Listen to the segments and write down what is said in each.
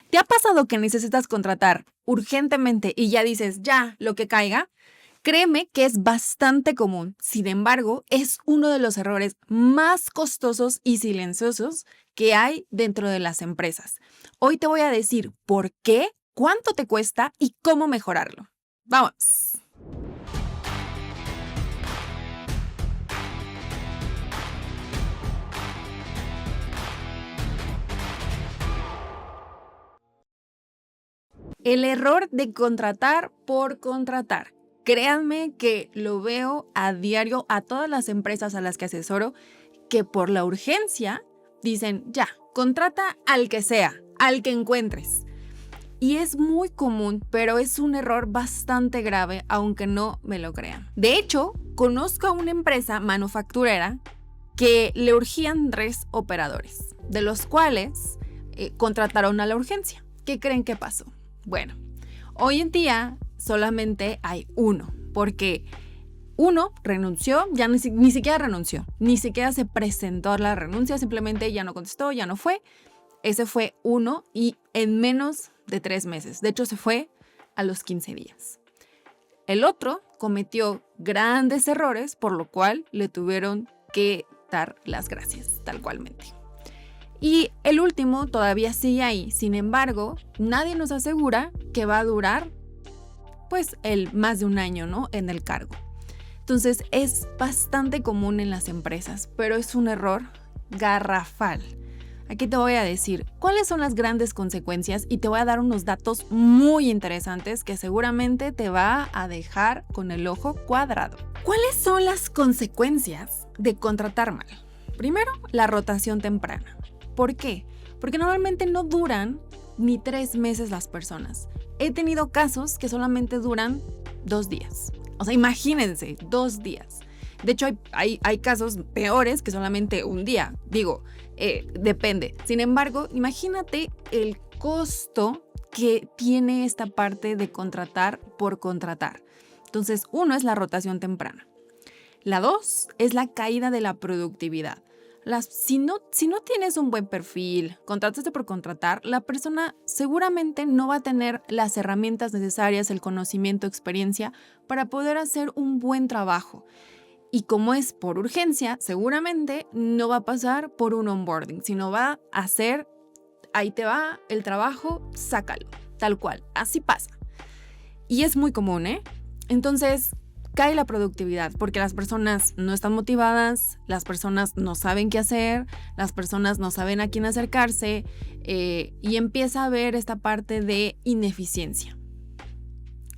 ¿Te ha pasado que necesitas contratar urgentemente y ya dices, ya, lo que caiga? Créeme que es bastante común. Sin embargo, es uno de los errores más costosos y silenciosos que hay dentro de las empresas. Hoy te voy a decir por qué, cuánto te cuesta y cómo mejorarlo. ¡Vamos! El error de contratar por contratar. Créanme que lo veo a diario a todas las empresas a las que asesoro, que por la urgencia dicen, ya, contrata al que sea, al que encuentres. Y es muy común, pero es un error bastante grave, aunque no me lo crean. De hecho, conozco a una empresa manufacturera que le urgían 3 operadores, de los cuales contrataron a la urgencia. ¿Qué creen que pasó? Bueno, hoy en día solamente hay uno, porque uno renunció, ya ni siquiera renunció, ni siquiera se presentó a la renuncia, simplemente ya no contestó, ya no fue. Ese fue uno y en menos de 3 meses. De hecho, se fue a los 15 días. El otro cometió grandes errores, por lo cual le tuvieron que dar las gracias, tal cualmente. Y el último todavía sigue ahí. Sin embargo, nadie nos asegura que va a durar pues más de un año, ¿no? En el cargo. Entonces es bastante común en las empresas, pero es un error garrafal. Aquí te voy a decir cuáles son las grandes consecuencias y te voy a dar unos datos muy interesantes que seguramente te va a dejar con el ojo cuadrado. ¿Cuáles son las consecuencias de contratar mal? Primero, la rotación temprana. ¿Por qué? Porque normalmente no duran ni 3 meses las personas. He tenido casos que solamente duran 2 días. O sea, imagínense, 2 días. De hecho, hay casos peores que solamente un día. Digo, depende. Sin embargo, imagínate el costo que tiene esta parte de contratar por contratar. Entonces, uno es la rotación temprana. La 2 es la caída de la productividad. Si no tienes un buen perfil, contrataste por contratar, la persona seguramente no va a tener las herramientas necesarias, el conocimiento, experiencia para poder hacer un buen trabajo. Y como es por urgencia, seguramente no va a pasar por un onboarding, sino va a hacer, ahí te va el trabajo, sácalo, tal cual, así pasa. Y es muy común, ¿eh? Entonces, cae la productividad porque las personas no están motivadas, las personas no saben qué hacer, las personas no saben a quién acercarse y empieza a haber esta parte de ineficiencia.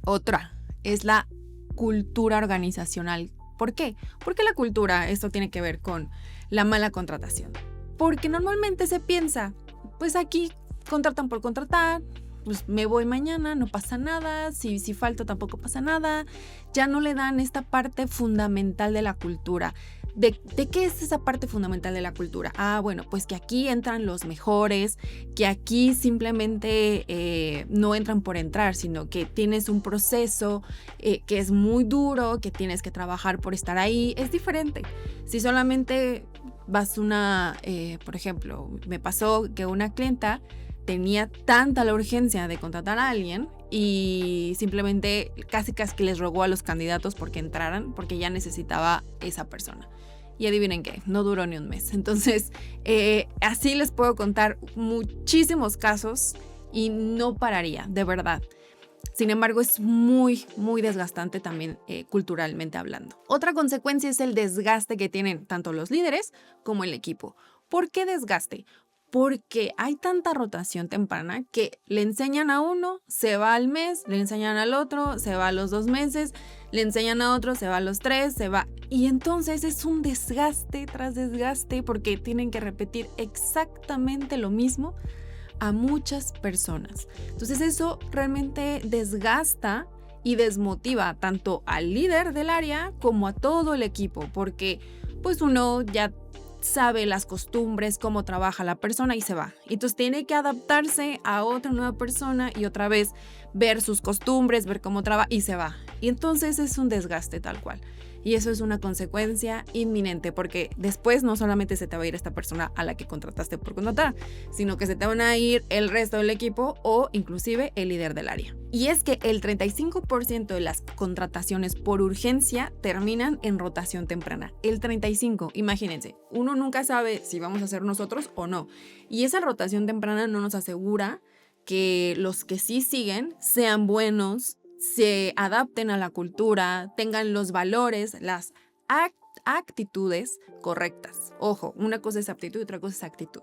Otra es la cultura organizacional. ¿Por qué? Porque la cultura, esto tiene que ver con la mala contratación. Porque normalmente se piensa, pues aquí contratan por contratar, pues me voy mañana, no pasa nada, si falto tampoco pasa nada. Ya no le dan esta parte fundamental de la cultura. ¿De qué es esa parte fundamental de la cultura? Bueno, pues que aquí entran los mejores, que aquí simplemente no entran por entrar, sino que tienes un proceso que es muy duro, que tienes que trabajar por estar ahí. Es diferente. Si solamente vas por ejemplo, me pasó que una clienta tenía tanta la urgencia de contratar a alguien y simplemente casi que les rogó a los candidatos porque entraran, porque ya necesitaba esa persona. Y adivinen qué, no duró ni un mes. Entonces, así les puedo contar muchísimos casos y no pararía, de verdad. Sin embargo, es muy, muy desgastante también culturalmente hablando. Otra consecuencia es el desgaste que tienen tanto los líderes como el equipo. ¿Por qué desgaste? Porque hay tanta rotación temprana que le enseñan a uno, se va al mes, le enseñan al otro, se va a los 2 meses, le enseñan a otro, se va a los 3, se va. Y entonces es un desgaste tras desgaste porque tienen que repetir exactamente lo mismo a muchas personas. Entonces eso realmente desgasta y desmotiva tanto al líder del área como a todo el equipo porque pues uno ya sabe las costumbres, cómo trabaja la persona y se va. Entonces tiene que adaptarse a otra nueva persona y otra vez ver sus costumbres, ver cómo trabaja y se va. Y entonces es un desgaste tal cual. Y eso es una consecuencia inminente, porque después no solamente se te va a ir esta persona a la que contrataste por contratar, sino que se te van a ir el resto del equipo o inclusive el líder del área. Y es que el 35% de las contrataciones por urgencia terminan en rotación temprana. El 35%, imagínense, uno nunca sabe si vamos a ser nosotros o no. Y esa rotación temprana no nos asegura que los que sí siguen sean buenos, se adapten a la cultura, tengan los valores, las actitudes correctas. Ojo, una cosa es aptitud y otra cosa es actitud.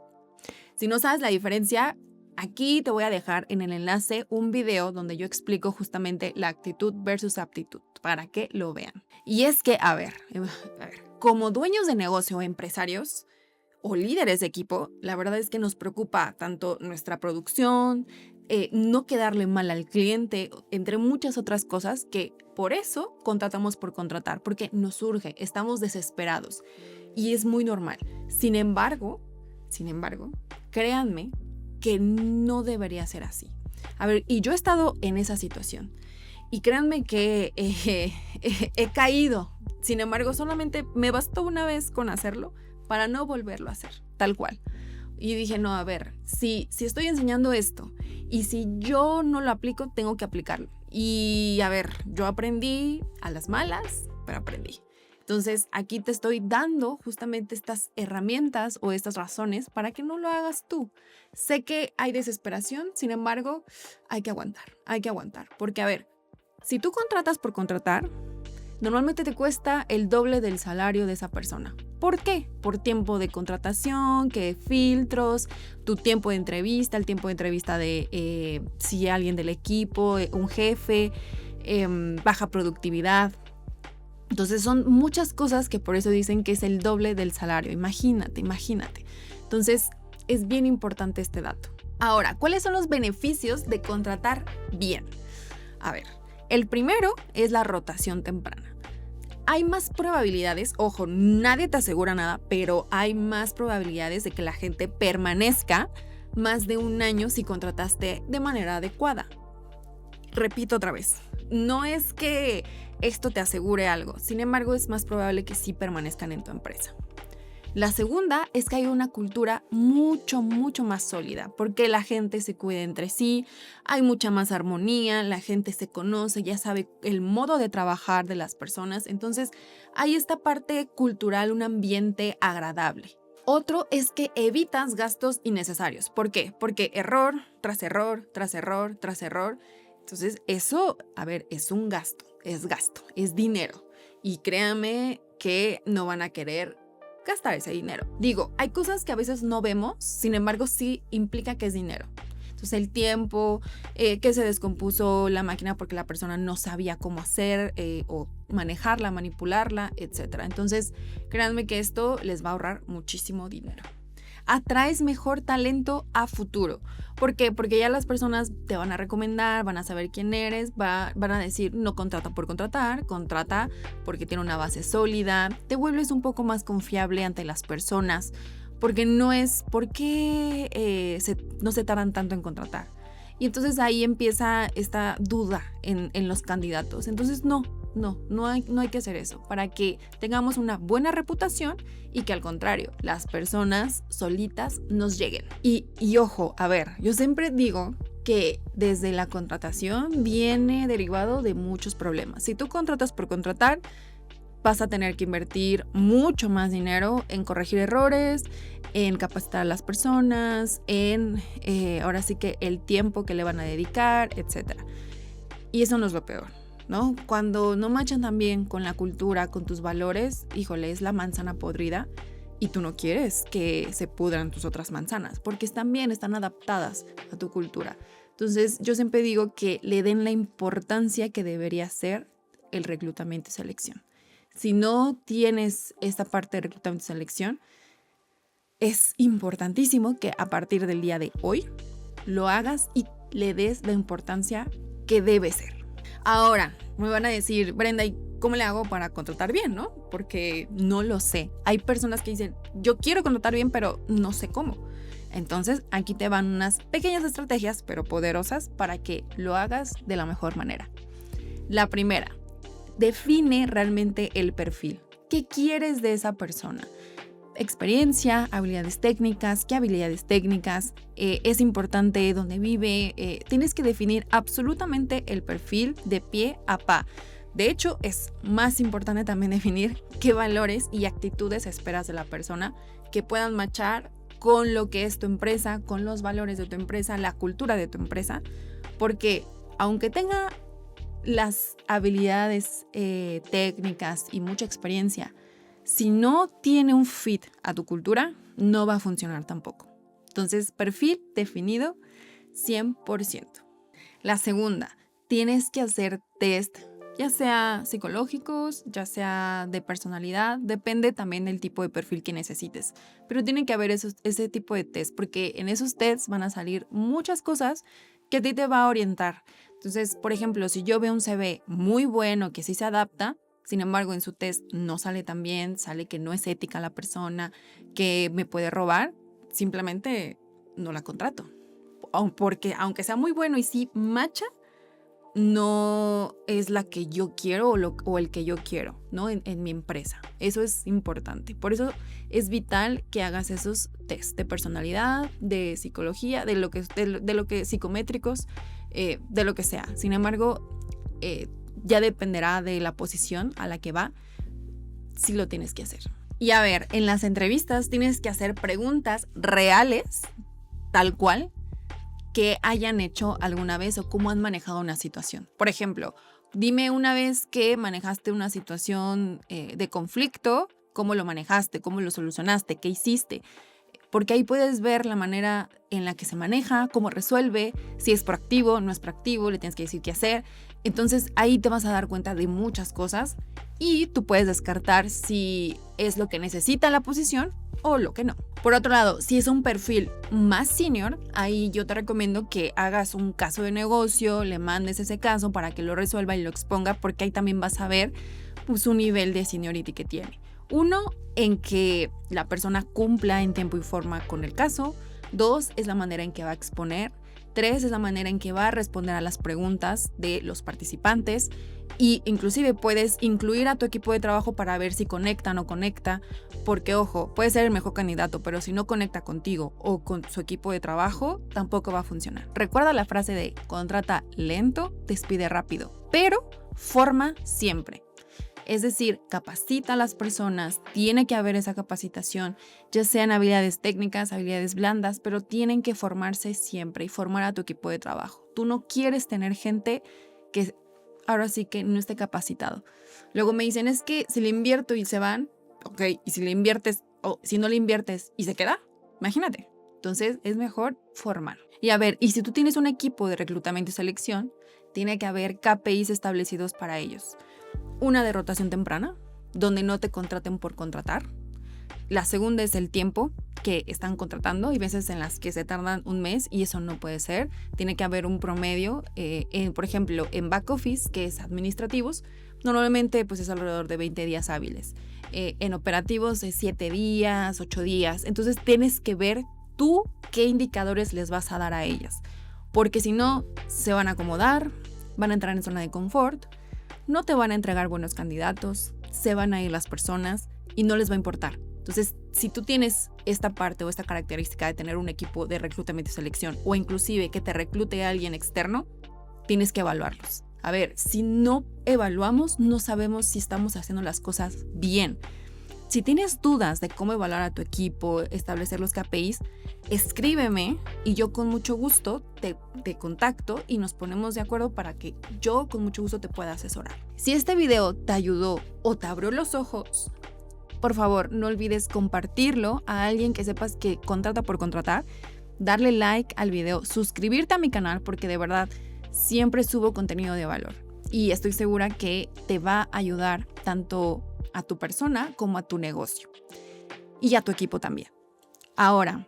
Si no sabes la diferencia, aquí te voy a dejar en el enlace un video donde yo explico justamente la actitud versus aptitud para que lo vean. Y es que, a ver, como dueños de negocio o empresarios o líderes de equipo, la verdad es que nos preocupa tanto nuestra producción, no quedarle mal al cliente, entre muchas otras cosas que por eso contratamos por contratar, porque nos surge, estamos desesperados y es muy normal. Sin embargo, créanme que no debería ser así. A ver, y yo he estado en esa situación y créanme que he caído. Sin embargo, solamente me bastó una vez con hacerlo para no volverlo a hacer, tal cual. Y dije, no, a ver, si estoy enseñando esto y si yo no lo aplico, tengo que aplicarlo. Y a ver, yo aprendí a las malas, pero aprendí. Entonces, aquí te estoy dando justamente estas herramientas o estas razones para que no lo hagas tú. Sé que hay desesperación, sin embargo, hay que aguantar. Porque, a ver, si tú contratas por contratar, normalmente te cuesta el doble del salario de esa persona. ¿Por qué? Por tiempo de contratación, que filtros, tu tiempo de entrevista, el tiempo de entrevista de si alguien del equipo, un jefe, baja productividad. Entonces son muchas cosas que por eso dicen que es el doble del salario. Imagínate. Entonces es bien importante este dato. Ahora, ¿cuáles son los beneficios de contratar bien? A ver, el primero es la rotación temprana. Hay más probabilidades, ojo, nadie te asegura nada, pero hay más probabilidades de que la gente permanezca más de un año si contrataste de manera adecuada. Repito otra vez, no es que esto te asegure algo, sin embargo es más probable que sí permanezcan en tu empresa. La segunda es que hay una cultura mucho más sólida, porque la gente se cuida entre sí, hay mucha más armonía, la gente se conoce, ya sabe el modo de trabajar de las personas, entonces hay esta parte cultural, un ambiente agradable. Otro es que evitas gastos innecesarios. ¿Por qué? Porque error tras error, entonces eso, a ver, es un gasto, es dinero y créanme que no van a querer gastar ese dinero. Digo, hay cosas que a veces no vemos, sin embargo sí implica que es dinero. Entonces el tiempo, que se descompuso la máquina porque la persona no sabía cómo hacer o manejarla, manipularla, etc. Entonces créanme que esto les va a ahorrar muchísimo dinero. Atraes mejor talento a futuro. ¿Por qué? Porque ya las personas te van a recomendar, van a saber quién eres, van a decir no contrata por contratar, contrata porque tiene una base sólida, te vuelves un poco más confiable ante las personas, porque no es por qué no se tardan tanto en contratar. Y entonces ahí empieza esta duda en los candidatos. Entonces no hay que hacer eso para que tengamos una buena reputación y que al contrario, las personas solitas nos lleguen. Y ojo, a ver, yo siempre digo que desde la contratación viene derivado de muchos problemas. Si tú contratas por contratar, vas a tener que invertir mucho más dinero en corregir errores, en capacitar a las personas, en ahora sí que el tiempo que le van a dedicar, etc. Y eso no es lo peor, ¿no? Cuando no machan también con la cultura, con tus valores, híjole, es la manzana podrida y tú no quieres que se pudran tus otras manzanas porque también están adaptadas a tu cultura. Entonces yo siempre digo que le den la importancia que debería ser el reclutamiento y selección. Si no tienes esta parte de reclutamiento y selección, es importantísimo que a partir del día de hoy lo hagas y le des la importancia que debe ser. Ahora, me van a decir, Brenda, ¿y cómo le hago para contratar bien, no? Porque no lo sé. Hay personas que dicen, yo quiero contratar bien, pero no sé cómo. Entonces, aquí te van unas pequeñas estrategias, pero poderosas, para que lo hagas de la mejor manera. La primera, define realmente el perfil. ¿Qué quieres de esa persona? Experiencia, habilidades técnicas, ¿qué habilidades técnicas? Es importante dónde vive. Tienes que definir absolutamente el perfil de pie a pa. De hecho, es más importante también definir qué valores y actitudes esperas de la persona que puedan matchar con lo que es tu empresa, con los valores de tu empresa, la cultura de tu empresa, porque aunque tenga las habilidades técnicas y mucha experiencia, si no tiene un fit a tu cultura, no va a funcionar tampoco. Entonces, perfil definido 100%. La segunda, tienes que hacer test, ya sea psicológicos, ya sea de personalidad, depende también del tipo de perfil que necesites. Pero tiene que haber ese tipo de test, porque en esos tests van a salir muchas cosas que a ti te va a orientar. Entonces, por ejemplo, si yo veo un CV muy bueno que sí se adapta, sin embargo, en su test no sale tan bien, sale que no es ética la persona, que me puede robar, simplemente no la contrato. Porque aunque sea muy bueno y sí matcha, no es la que yo quiero o el que yo quiero, ¿no? En mi empresa. Eso es importante. Por eso es vital que hagas esos test de personalidad, de psicología, de lo que psicométricos, de lo que sea. Sin embargo, ya dependerá de la posición a la que va, si lo tienes que hacer. Y a ver, en las entrevistas tienes que hacer preguntas reales, tal cual, que hayan hecho alguna vez o cómo han manejado una situación. Por ejemplo, dime una vez que manejaste una situación de conflicto, cómo lo manejaste, cómo lo solucionaste, qué hiciste. Porque ahí puedes ver la manera en la que se maneja, cómo resuelve, si es proactivo, no es proactivo, le tienes que decir qué hacer. Entonces ahí te vas a dar cuenta de muchas cosas y tú puedes descartar si es lo que necesita la posición o lo que no. Por otro lado, si es un perfil más senior, ahí yo te recomiendo que hagas un caso de negocio, le mandes ese caso para que lo resuelva y lo exponga, porque ahí también vas a ver su nivel de seniority que tiene. Uno, en que la persona cumpla en tiempo y forma con el caso. 2, es la manera en que va a exponer. 3, es la manera en que va a responder a las preguntas de los participantes. Y inclusive puedes incluir a tu equipo de trabajo para ver si conecta o no conecta. Porque, ojo, puede ser el mejor candidato, pero si no conecta contigo o con su equipo de trabajo, tampoco va a funcionar. Recuerda la frase de contrata lento, despide rápido, pero forma siempre. Es decir, capacita a las personas, tiene que haber esa capacitación, ya sean habilidades técnicas, habilidades blandas, pero tienen que formarse siempre y formar a tu equipo de trabajo. Tú no quieres tener gente que ahora sí que no esté capacitado. Luego me dicen, es que si le invierto y se van, ok, y si le inviertes o si no le inviertes y se queda, imagínate. Entonces es mejor formar. Y a ver, y si tú tienes un equipo de reclutamiento y selección, tiene que haber KPIs establecidos para ellos. Una de rotación temprana, donde no te contraten por contratar. La segunda es el tiempo que están contratando. Hay veces en las que se tardan un mes y eso no puede ser. Tiene que haber un promedio. Por ejemplo, en back office, que es administrativos, normalmente pues es alrededor de 20 días hábiles. En operativos es 7 días, 8 días. Entonces tienes que ver tú qué indicadores les vas a dar a ellas. Porque si no, se van a acomodar, van a entrar en zona de confort, no te van a entregar buenos candidatos, se van a ir las personas y no les va a importar. Entonces, si tú tienes esta parte o esta característica de tener un equipo de reclutamiento y selección o inclusive que te reclute a alguien externo, tienes que evaluarlos. A ver, si no evaluamos, no sabemos si estamos haciendo las cosas bien. Si tienes dudas de cómo evaluar a tu equipo, establecer los KPIs, escríbeme y yo con mucho gusto te contacto y nos ponemos de acuerdo para que yo con mucho gusto te pueda asesorar. Si este video te ayudó o te abrió los ojos, por favor, no olvides compartirlo a alguien que sepas que contrata por contratar, darle like al video, suscribirte a mi canal porque de verdad siempre subo contenido de valor y estoy segura que te va a ayudar tanto a tu persona como a tu negocio y a tu equipo también. Ahora,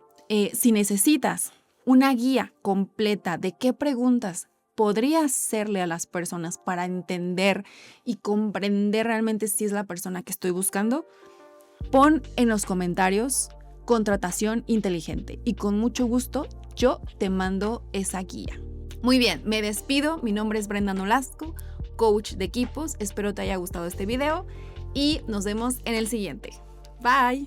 si necesitas una guía completa de qué preguntas podría hacerle a las personas para entender y comprender realmente si es la persona que estoy buscando, pon en los comentarios contratación inteligente y con mucho gusto yo te mando esa guía. Muy bien, me despido. Mi nombre es Brenda Nolasco, coach de equipos. Espero te haya gustado este video y nos vemos en el siguiente. Bye.